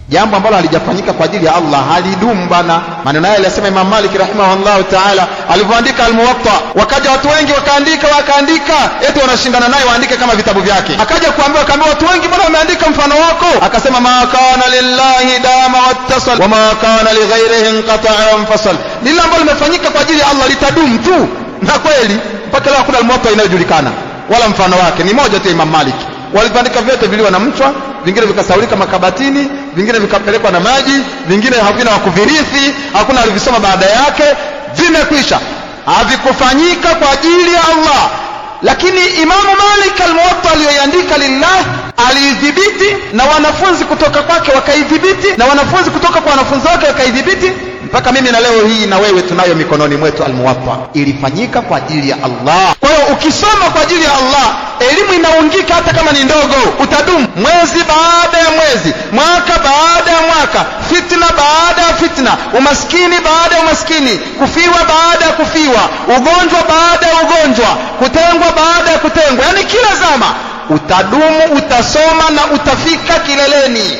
Jambo ambalo halijafanyika kwa ajili ya Allah halidumu bana. Maneno haya aliyasema Imam Malik rahimahullah ta'ala alipoandika al-Muwatta. Wakaja watu wengi wakaandika eti wanashindana naye waandike kama vitabu vyake. Akaja kaambiwa watu wengi bwana wameandika mfano wako. Akasema ma kana lillahi dama wattasal wa ma kana li ghayrihi inqata'a wanfasal. Lile ambalo limefanyika kwa ajili ya Allah litadumu tu. Na kweli mpaka leo hakuna al-Muwatta inayojulikana wala mfano wake. Ni moja tu Imam Malik. Walivyoandika vyote viliwa na mchwa, vingine vikasaulika makabatini, vingine vikapelekwa na maji, vingine havina wa kuvirithi, hakuna alivisoma baada yake, vimekwisha. Havikufanyika kwa ajili ya Allah. Lakini Imamu Malik al-Muwatta aliyoandika lillah aliidhibiti, na wanafunzi kutoka kwake wakaidhibiti, na wanafunzi kutoka kwa wanafunzi wake wakaidhibiti, mpaka mimi na leo hii na wewe tunayo mikononi mwetu al-Muwatta. Ilifanyika kwa ajili ya Allah. Kwa hiyo ukisoma kwa ajili ya Allah, elimu inaungika hata kama ni ndogo, utadumu mwezi baada ya mwezi, mwaka baada ya mwaka, fitna baada ya fitna, umaskini baada ya umaskini, kufiwa baada ya kufiwa, ugonjwa baada ya ugonjwa, kutengwa baada ya kutengwa. Yani kila zama utadumu, utasoma na utafika kileleni.